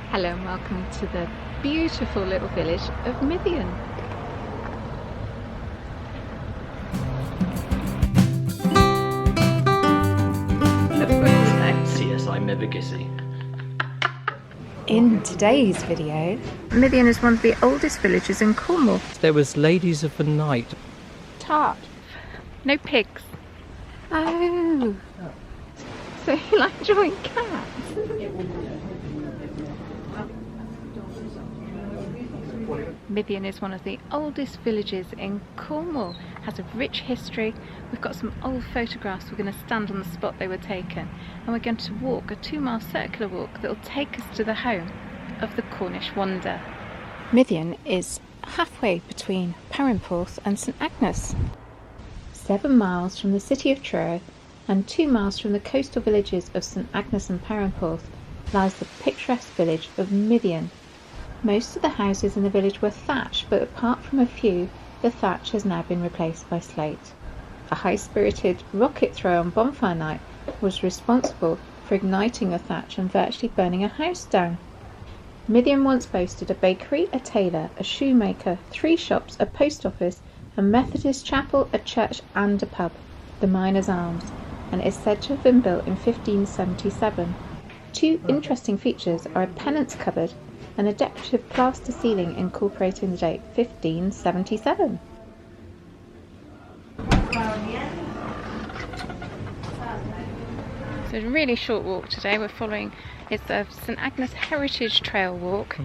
Hello and welcome to the beautiful little village of Mithian. CSI Mevagissy. In today's video, Mithian is one of the oldest villages in Cornwall. There was ladies of the night. Tart. No pigs. Oh. So you like drawing cats? Mithian is one of the oldest villages in Cornwall. It has a rich history. We've got some old photographs. We're going to stand on the spot they were taken, and we're going to walk a 2-mile circular walk that will take us to the home of the Cornish Wonder. Mithian is halfway between Perranporth and St Agnes. 7 miles from the city of Truro and 2 miles from the coastal villages of St Agnes and Perranporth lies the picturesque village of Mithian. Most of the houses in the village were thatched, but apart from a few, the thatch has now been replaced by slate. A high-spirited rocket throw on bonfire night was responsible for igniting the thatch and virtually burning a house down. Mithian once boasted a bakery, a tailor, a shoemaker, 3 shops, a post office, a Methodist chapel, a church and a pub, the Miners' Arms, and is said to have been built in 1577. 2 interesting features are a penance cupboard and a decorative plaster ceiling incorporating the date 1577. So a really short walk today. We're following, it's the St Agnes Heritage Trail walk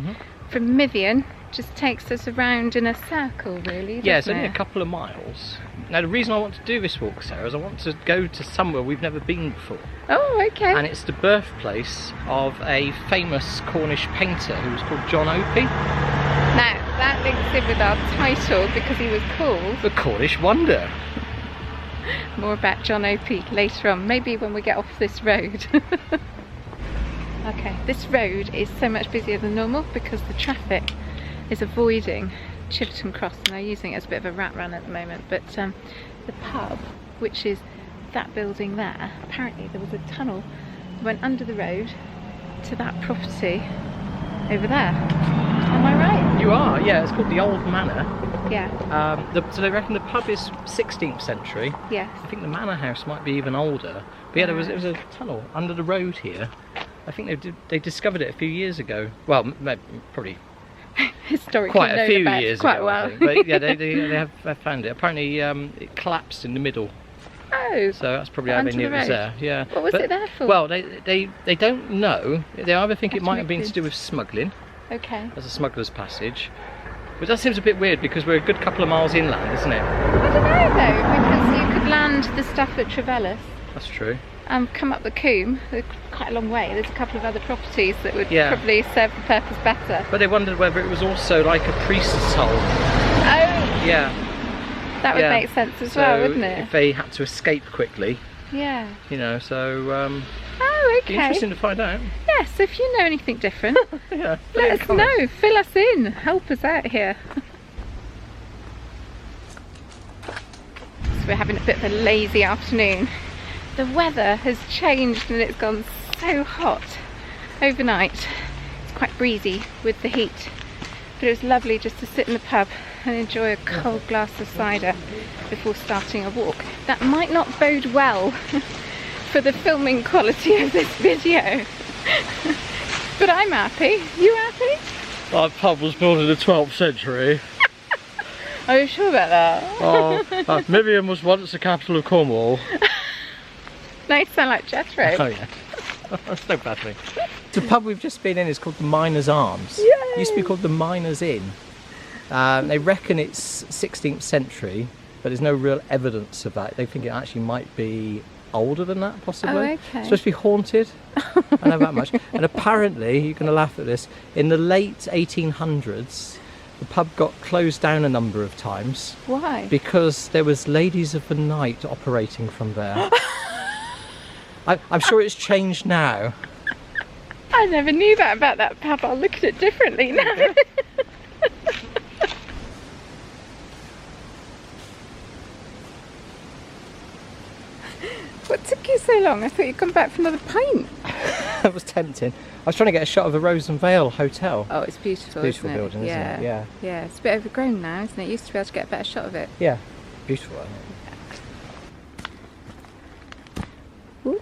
from Mithian. Just takes us around in a circle, really. Yeah, it's only a couple of miles. Now the reason I want to do this walk, Sarah, is I want to go to somewhere we've never been before. Oh, okay. And it's the birthplace of a famous Cornish painter who was called John Opie. Now, that links in with our title because he was called The Cornish Wonder. More about John Opie later on, maybe when we get off this road. Okay, this road is so much busier than normal because the traffic is avoiding Chiverton Cross and they're using it as a bit of a rat run at the moment. But the pub, which is that building there, apparently there was a tunnel that went under the road to that property over there. Am I right? You are, yeah. It's called the Old Manor. Yeah. So they reckon the pub is 16th century. Yes. I think the manor house might be even older. But yeah, there was a tunnel under the road here. I think they discovered it a few years ago. Well, probably Historically quite a few known about years quite ago, well. I think. But yeah, they have found it. Apparently, it collapsed in the middle. Oh. So that's probably how they knew it was there. Yeah. What was it there for? Well, they don't know. They either think it might have been to do with smuggling. Okay. As a smuggler's passage. But that seems a bit weird because we're a good couple of miles inland, isn't it? I don't know though, because you could land the stuff at Trevellis. That's true. Come up the Coombe, quite a long way. There's a couple of other properties that would probably serve the purpose better. But they wondered whether it was also like a priest's hole. Oh! Yeah. That would make sense as well, wouldn't it? If they had to escape quickly. Yeah. You know, so... oh, okay. Be interesting to find out. Yes, if you know anything different, yeah, let us know. Fill us in. Help us out here. So we're having a bit of a lazy afternoon. The weather has changed and it's gone so hot overnight. It's quite breezy with the heat, but it was lovely just to sit in the pub and enjoy a cold glass of cider before starting a walk. That might not bode well for the filming quality of this video, but I'm happy. You happy? Our pub was built in the 12th century. Are you sure about that? Mithian was once the capital of Cornwall. Now you sound like Jethro. Oh yeah, that's no bad thing. The pub we've just been in is called the Miners' Arms. Yay! It used to be called the Miners' Inn. They reckon it's 16th century, but there's no real evidence of that. They think it actually might be older than that, possibly. Oh, okay. It's supposed to be haunted. I know that much. And apparently, you're going to laugh at this, in the late 1800s, the pub got closed down a number of times. Why? Because there was ladies of the night operating from there. I'm sure it's changed now. I never knew that about that pub. I'll look at it differently now. What took you so long? I thought you'd come back for another pint. That was tempting. I was trying to get a shot of the Rose and Vale Hotel. Oh, it's beautiful, Beautiful isn't it? building, isn't it? Yeah. Yeah, it's a bit overgrown now, isn't it? Used to be able to get a better shot of it. Yeah, beautiful, isn't it? Ooh.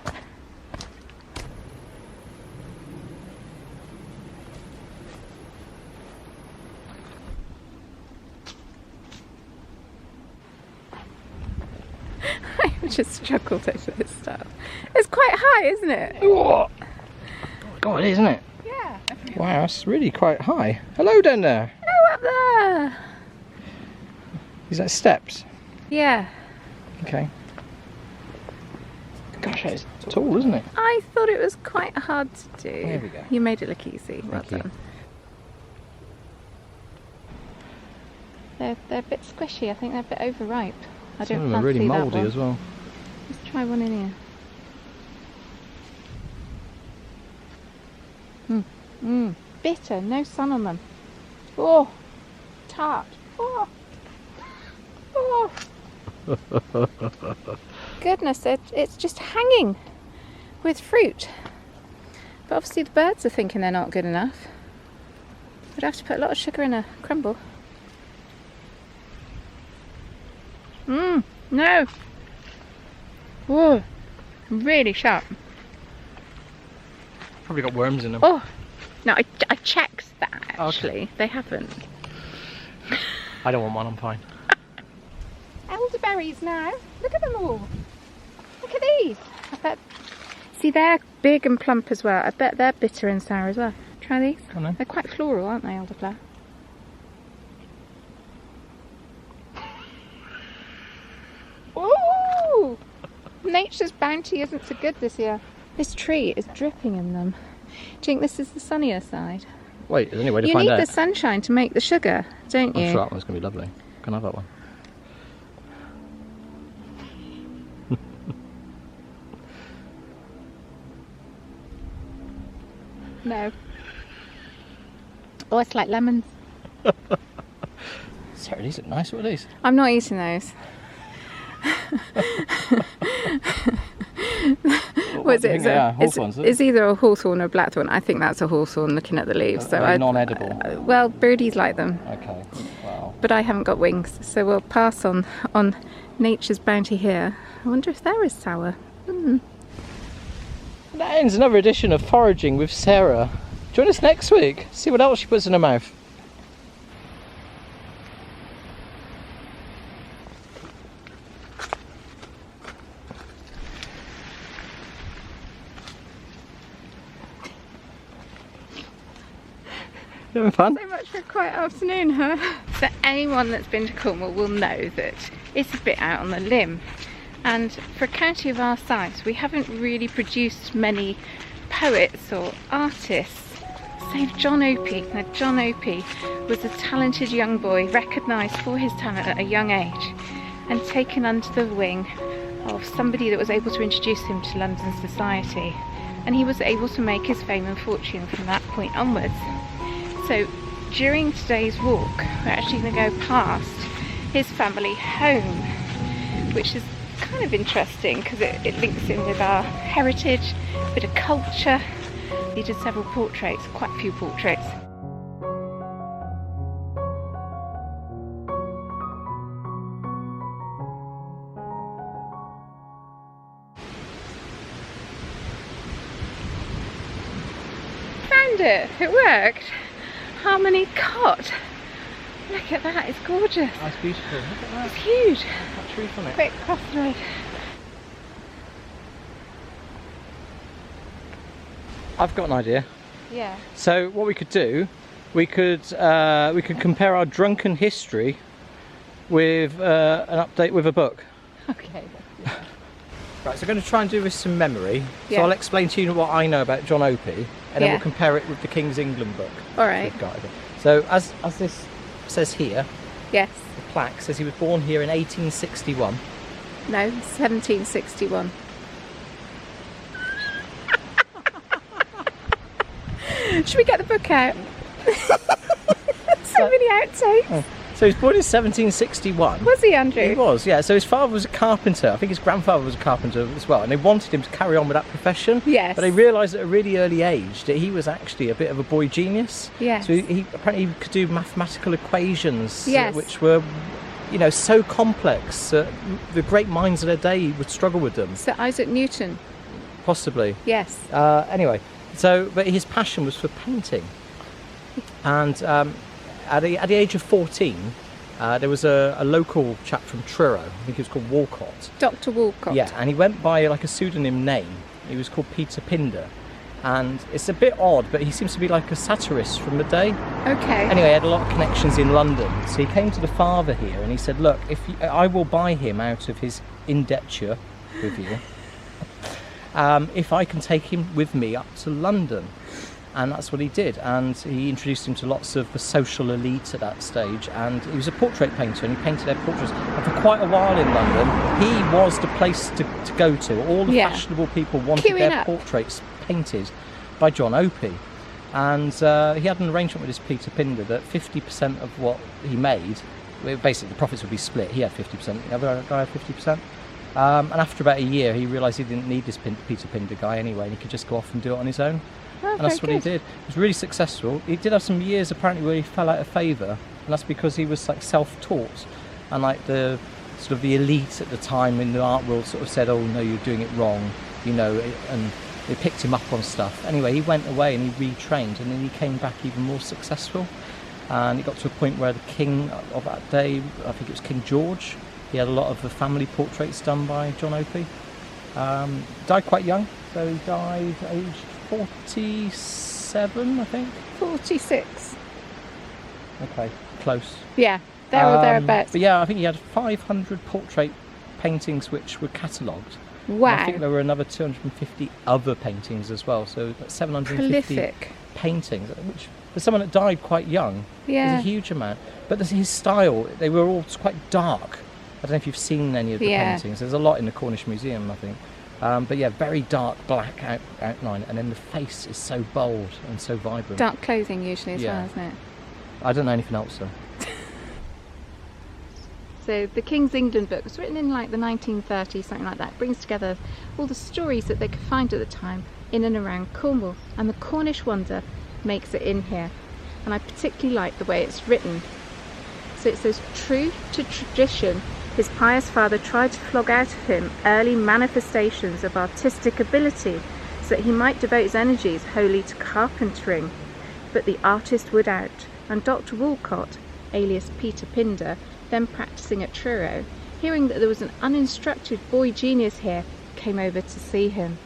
I just struggled over this stuff. It's quite high, isn't it? Oh, God, it is, isn't it? Yeah. Wow, that's really quite high. Hello down there. Oh, up there. Is that steps? Yeah. Okay. Gosh, it's tall, isn't it? I thought it was quite hard to do. There we go. You made it look easy. Well Thank you. done. They're a bit squishy. I think they're a bit overripe. I Some don't of them are really fancy that mouldy one. as well. Let's try one in here. Bitter, no sun on them. Oh, tart. Oh, oh. Goodness, it's just hanging with fruit. But obviously the birds are thinking they're not good enough. We'd have to put a lot of sugar in a crumble. No. Whoa, really sharp. Probably got worms in them. Oh, no, I checked that actually. Okay. They haven't. I don't want one, I'm fine. Elderberries now. Look at them all. Look at these. I bet. See, they're big and plump as well. I bet they're bitter and sour as well. Try these. Come on then. They're quite floral, aren't they, elderflower? Ooh! Nature's bounty isn't so good this year. This tree is dripping in them. Do you think this is the sunnier side? Wait, is there any way to You find need out? the sunshine to make the sugar, don't you? I'm sure that one's going to be lovely. Can I have that one? No. Oh, it's like lemons. Sarah, these look nice. What are these? I'm not eating those. What is it? It's either a hawthorn or a blackthorn. I think that's a hawthorn looking at the leaves. So Are they non-edible? Well, birdies like them. Okay. Wow. But I haven't got wings, so we'll pass on nature's bounty here. I wonder if they're as sour. That ends another edition of Foraging with Sarah. Join us next week. See what else she puts in her mouth. You having fun? So much for a quiet afternoon, huh? So anyone that's been to Cornwall will know that it's a bit out on the limb. And for a county of our size, we haven't really produced many poets or artists, save John Opie. Now, John Opie was a talented young boy, recognised for his talent at a young age, and taken under the wing of somebody that was able to introduce him to London society. And he was able to make his fame and fortune from that point onwards. So during today's walk, we're actually going to go past his family home, which is kind of interesting because it links in with our heritage, a bit of culture. He did several portraits, quite a few portraits. Found it! It worked! Harmony cot! Look at that, it's gorgeous! That's beautiful. Look at that. It's huge! That tree from it. Quick, cross the road. I've got an idea. Yeah. So what we could do, we could compare our drunken history with an update with a book. Okay. Right, so I'm going to try and do this from memory. Yeah. So I'll explain to you what I know about John Opie, and then Yeah. we'll compare it with the King's England book. All right. We've got. So as this says here, Yes. the plaque says he was born here in 1861. No, 1761. Should we get the book out? So many outtakes. Oh, So he was born in 1761. Was he, Andrew? He was, yeah. So his father was a carpenter. I think his grandfather was a carpenter as well. And they wanted him to carry on with that profession. Yes. But they realised at a really early age that he was actually a bit of a boy genius. Yes. So he apparently could do mathematical equations, yes. which were, you know, so complex that the great minds of their day would struggle with them. Sir Isaac Newton. Possibly. Yes. Anyway, but his passion was for painting. And at the age of 14, there was a local chap from Truro, I think he was called Wolcot. Dr Wolcot. Yeah, and he went by like a pseudonym name. He was called Peter Pindar. And it's a bit odd, but he seems to be like a satirist from the day. Okay. Anyway, he had a lot of connections in London. So he came to the father here and he said, look, I will buy him out of his indenture with you if I can take him with me up to London. And that's what he did, and he introduced him to lots of the social elite at that stage, and he was a portrait painter and he painted their portraits, and for quite a while in London he was the place to go to. All the fashionable people wanted their portraits painted by John Opie, and he had an arrangement with this Peter Pindar that 50% of what he made, basically the profits would be split. He had 50%, the other guy had 50%. And after about a year he realised he didn't need this Peter Pindar guy anyway, and he could just go off and do it on his own. Oh, and that's what he did. He was really successful. He did have some years apparently where he fell out of favour, and that's because he was like self-taught, and like the sort of the elite at the time in the art world sort of said, oh no, you're doing it wrong, you know, and they picked him up on stuff. Anyway, he went away and he retrained, and then he came back even more successful, and it got to a point where the king of that day, I think it was King George, he had a lot of the family portraits done by John Opie. Died quite young, so he died aged 47, I think. 46. Okay, close. Yeah, there or thereabouts. But yeah, I think he had 500 portrait paintings which were catalogued. Wow. And I think there were another 250 other paintings as well, so 750 prolific paintings, which for someone that died quite young is a huge amount. But his style, they were all quite dark. I don't know if you've seen any of the paintings. There's a lot in the Cornish Museum, I think. But yeah, very dark black outline, and then the face is so bold and so vibrant. Dark clothing usually as well, isn't it? I don't know anything else though. So the King's England book was written in like the 1930s, something like that. It brings together all the stories that they could find at the time in and around Cornwall, and the Cornish Wonder makes it in here. And I particularly like the way it's written. So it says, true to tradition, his pious father tried to flog out of him early manifestations of artistic ability so that he might devote his energies wholly to carpentering. But the artist would out, and Dr Wolcot, alias Peter Pindar, then practising at Truro, hearing that there was an uninstructed boy genius here, came over to see him.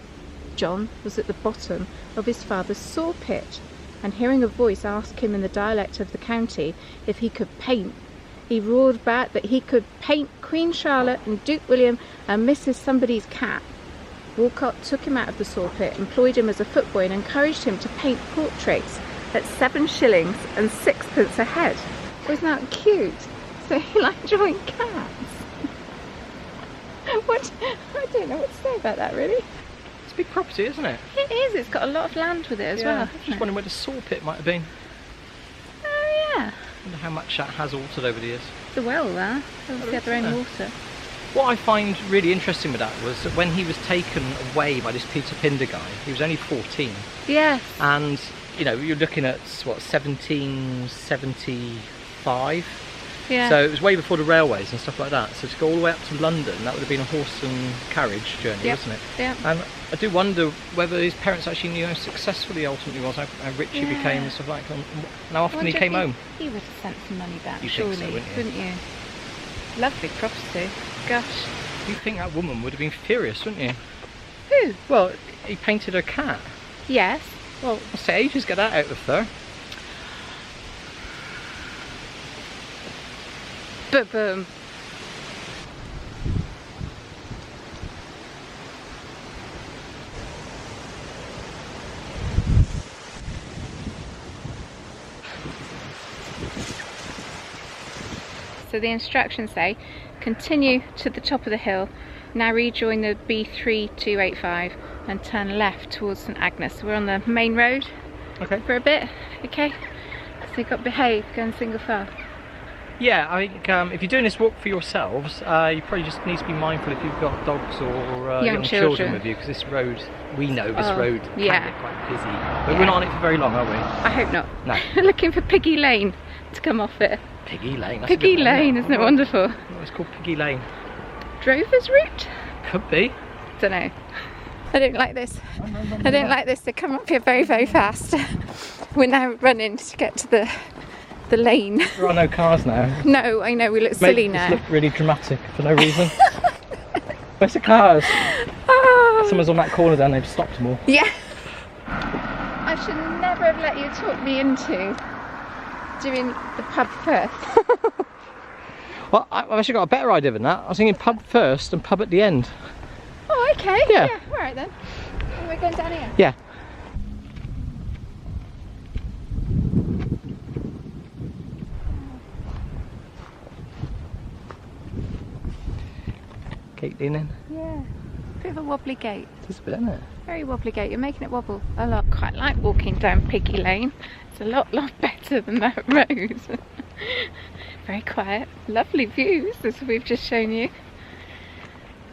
John was at the bottom of his father's saw pit, and hearing a voice ask him in the dialect of the county if he could paint, he roared back that he could paint Queen Charlotte and Duke William and Mrs. Somebody's cat. Wolcot took him out of the saw pit, employed him as a footboy, and encouraged him to paint portraits at 7 shillings and 6pence a head. Wasn't that cute? So he liked drawing cats. What? I don't know what to say about that, really. It's a big property, isn't it? It is. It's got a lot of land with it as well. Just wondering where the saw pit might have been. Oh yeah. I wonder how much that has altered over the years. The well there. They had their own water. What I find really interesting with that was that when he was taken away by this Peter Pindar guy, he was only 14. Yeah. And, you know, you're looking at, what, 1775? Yeah. So it was way before the railways and stuff like that. So to go all the way up to London, that would have been a horse and carriage journey, wasn't it? Yeah. And I do wonder whether his parents actually knew how successful he ultimately was, how rich he became and stuff like that, and how often he came home. He would have sent some money back, You surely, think so, wouldn't you? Lovely property. Gosh. You think that woman would have been furious, wouldn't you? Who? Well, he painted her cat. Yes. Well, I'll say ages get that out of her. Boom. So the instructions say, continue to the top of the hill, now rejoin the B3285 and turn left towards St Agnes. So we're on the main road Okay. for a bit, okay? So you've got to behave, go in single file. Yeah, I think if you're doing this walk for yourselves, you probably just need to be mindful if you've got dogs or young children with you, because this road, we know this road can get quite busy. But we're not on it for very long, are we? I hope not. No. Looking for Piggy Lane to come off it. Piggy Lane. That's Piggy Lane, isn't it wonderful? Oh, it's called Piggy Lane. Drover's route? Could be. Don't know. I don't like this. I don't like this. They come up here very, very fast. We're now running to get to the lane. There are no cars now. No, I know, we look silly now. Look really dramatic for no reason. Where's the cars? Oh. Someone's on that corner down there, they've stopped them all. Yeah. I should never have let you talk me into doing the pub first. Well, I've actually got a better idea than that. I was thinking pub first and pub at the end. Oh, okay. Yeah. Alright then. We're going down here. Yeah. Gate leaning. Yeah. Bit of a wobbly gate. It's a bit, isn't it? Very wobbly gate. You're making it wobble a lot. Quite like walking down Piggy Lane. It's a lot better than that road. Very quiet. Lovely views, as we've just shown you.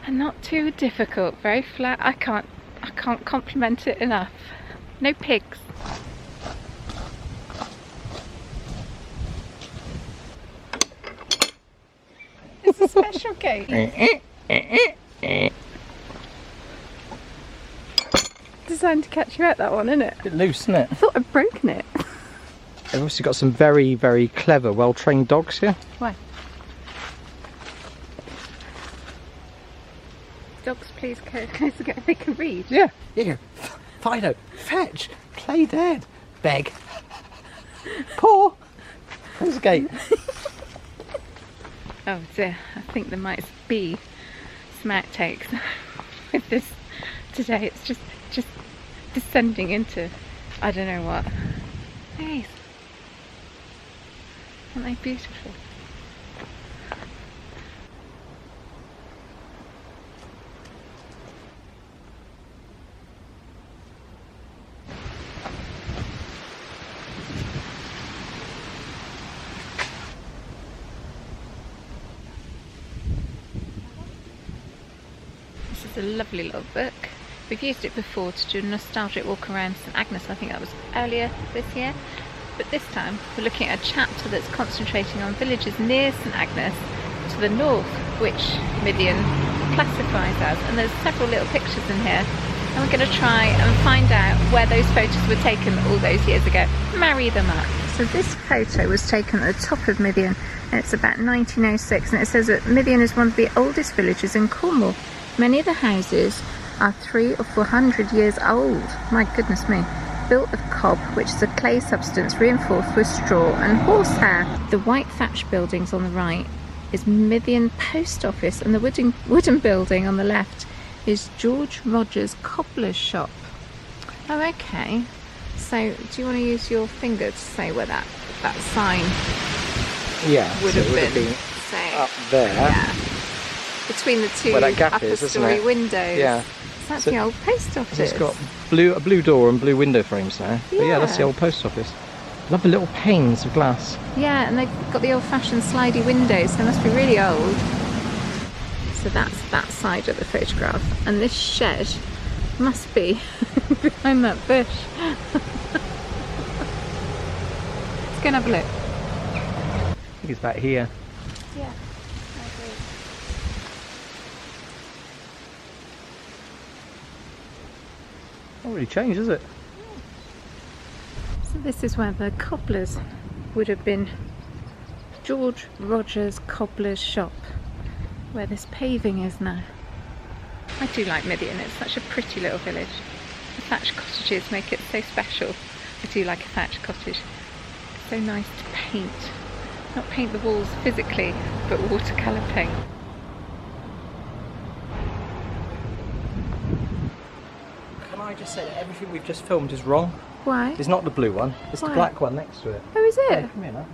And not too difficult. Very flat. I can't compliment it enough. No pigs. It's a special gate. Designed to catch you out, that one, isn't it? A bit loose, isn't it? I thought I'd broken it. They've obviously got some very, very clever, well-trained dogs here. Why? Dogs, please go closer, they can read. Yeah. Here, Fido, fetch, play dead, beg, paw. There's the gate. Oh dear, I think there might be some outtakes with this today. It's just descending into I don't know what. Hey, aren't they beautiful? This is a lovely little book. We've used it before to do a nostalgic walk around St Agnes. I think that was earlier this year. But this time we're looking at a chapter that's concentrating on villages near St Agnes to the north, which Mithian classifies as. And there's several little pictures in here. And we're going to try and find out where those photos were taken all those years ago. Marry them up. So this photo was taken at the top of Mithian, and it's about 1906, and it says that Mithian is one of the oldest villages in Cornwall. Many of the houses are 300 or 400 years old. My goodness me. Built of cob, which is a clay substance reinforced with straw and horsehair. The white thatched buildings on the right is Mithian Post Office, and the wooden building on the left is George Rogers' cobbler's shop. Oh, okay. So, do you want to use your finger to say where that sign would have been? Say, up there. Yeah. Between the two upper story windows. Yeah. So that's the old post office. It's got a blue door and blue window frames now. Yeah. But yeah, that's the old post office. Love the little panes of glass. Yeah, and they've got the old-fashioned slidey windows, so they must be really old. So that's that side of the photograph, and this shed must be behind that bush. Let's go and have a look. I think it's about here. Yeah, I agree. Not really changed, is it? So this is where the cobblers would have been. George Rogers' cobbler's shop, where this paving is now. I do like Mithian, it's such a pretty little village. The thatched cottages make it so special. I do like a thatched cottage. It's so nice to paint. Not paint the walls physically, but watercolour paint. Can I just say that everything we've just filmed is wrong? Why? It's not the blue one, it's Why? the black one next to it. Oh, is it? Hey, come here now.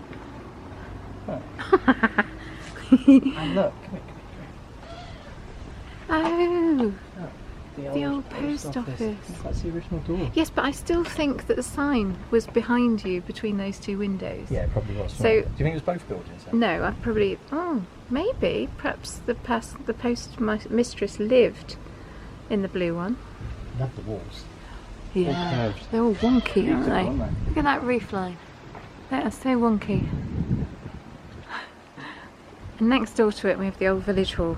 Look. And look, come here. Oh. Oh. The old post office. That's the original door. Yes, but I still think that the sign was behind you between those two windows. Yeah, it probably was. So, do you think it was both buildings then? No, I probably. Oh, maybe. Perhaps the post mistress lived in the blue one. Love the walls. Yeah, they're all wonky, aren't they? Look at that roof line. They are so wonky. And next door to it we have the old village hall.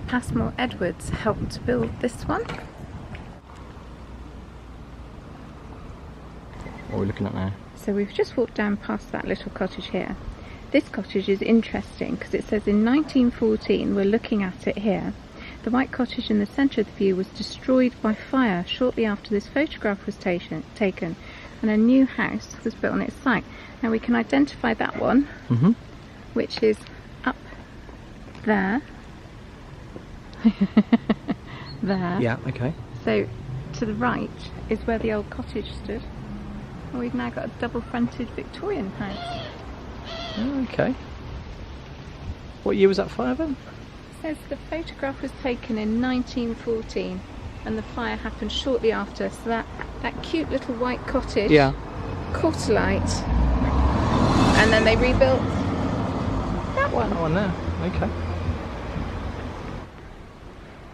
Passmore Edwards helped to build this one. What are we looking at now? So we've just walked down past that little cottage here. This cottage is interesting because it says in 1914, we're looking at it here, the white cottage in the centre of the view was destroyed by fire shortly after this photograph was taken, and a new house was built on its site. Now we can identify that one, which is up there. There. Yeah, okay. So to the right is where the old cottage stood. And we've now got a double fronted Victorian house. Oh, okay. What year was that fire then? It says the photograph was taken in 1914 and the fire happened shortly after, so that cute little white cottage caught alight and then they rebuilt that one. That one there, okay.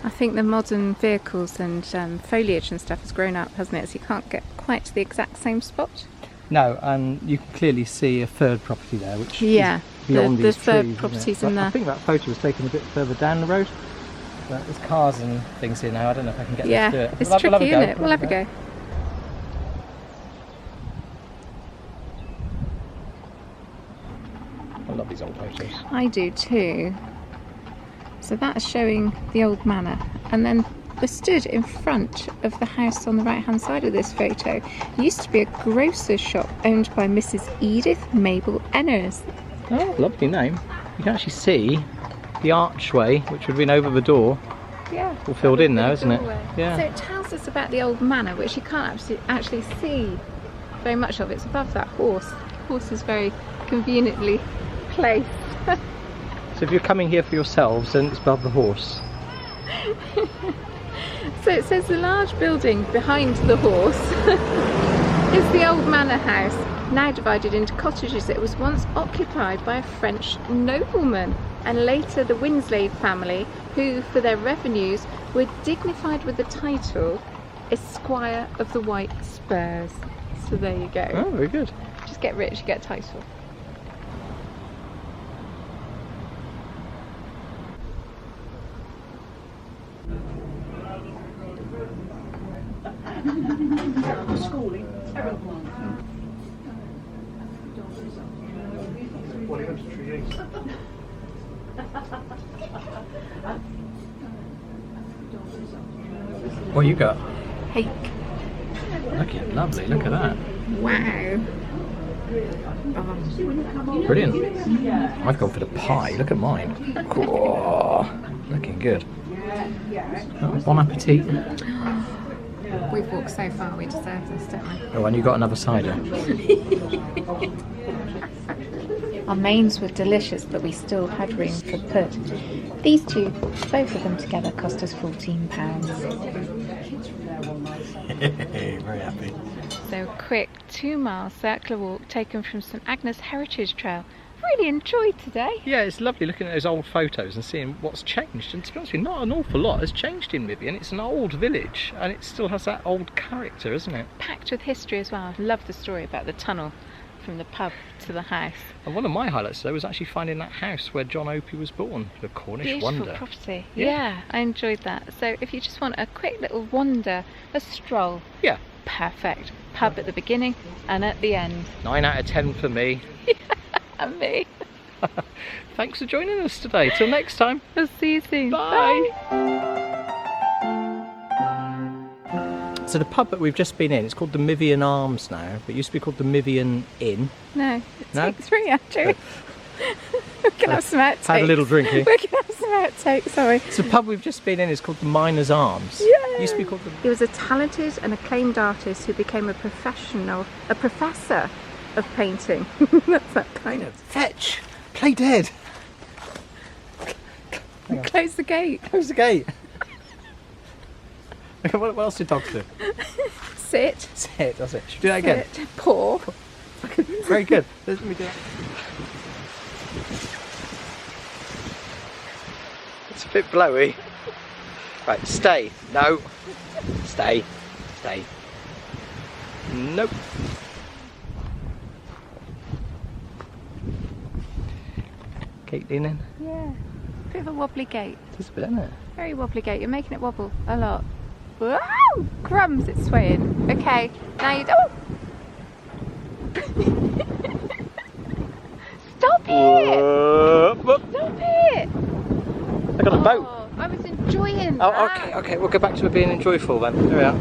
I think the modern vehicles and foliage and stuff has grown up, hasn't it? So you can't get quite to the exact same spot. No, and you can clearly see a third property there, which is beyond the these third trees, properties in in there. I think that photo was taken a bit further down the road. But there's cars and things here now. I don't know if I can get this to do it. It's tricky, isn't it? We'll have a go. I love these old photos. I do too. So that's showing the old manor, and then we're stood in front of the house on the right hand side of this photo. It used to be a grocer's shop owned by Mrs. Edith Mabel Enners. Oh, lovely name. You can actually see the archway, which would have been over the door, all filled in now, isn't it? Yeah. So it tells us about the old manor, which you can't actually see very much of. It's above that horse. The horse is very conveniently placed. So if you're coming here for yourselves, then it's above the horse. So it says the large building behind the horse is the old manor house, now divided into cottages. It was once occupied by a French nobleman and later the Winslade family, who for their revenues were dignified with the title Esquire of the White Spurs. So there you go. Oh, very good. Just get rich, get a title. What you got? Cake. Okay, lovely. Look at that. Wow. Brilliant. I've gone for the pie. Look at mine. Oh, looking good. Oh, bon appetit. We've walked so far, we deserve this, don't we? Oh, and you got another cider. Our mains were delicious, but we still had room for put. These two, both of them together, cost us £14. Very happy. So a quick 2-mile circular walk taken from St Agnes Heritage Trail. Really enjoyed today. Yeah, it's lovely looking at those old photos and seeing what's changed. And to be honest with you, not an awful lot has changed in Mithian. It's an old village and it still has that old character, isn't it? Packed with history as well. I love the story about the tunnel from the pub to the house. And one of my highlights though was actually finding that house where John Opie was born, the Cornish Wonder. Beautiful property. Yeah, I enjoyed that. So if you just want a quick little wander, a stroll. Yeah. Perfect. Pub at the beginning and at the end. 9 out of 10 for me. And me. Thanks for joining us today. Till next time. We'll see you soon. Bye. Bye. So the pub that we've just been in, it's called the Mithian Arms now, but it used to be called the Mithian Inn. No, No? take 3 actually. We can have some outtakes. Had a little drink here. We can have some outtakes, sorry. So the pub we've just been in is called the Miners' Arms. Yeah. It used to be called the... He was a talented and acclaimed artist who became a professor of painting. That's that kind of. Fetch! Play dead! Close the gate. Close the gate. What else do dogs do? Sit. Sit, that's it. Should we do that again? Sit. Paw. Very good. Let me do that. It's a bit blowy. Right, stay. No. Stay. Stay. Nope. Gate leaning. Yeah. Bit of a wobbly gate. Just a bit, isn't it? Very wobbly gate. You're making it wobble a lot. Whoa! Crumbs, it's swaying. Okay, now you don't. Stop it! Stop it! I got a boat. I was enjoying Oh, that. okay, we'll go back to it being enjoyable then. Here we are.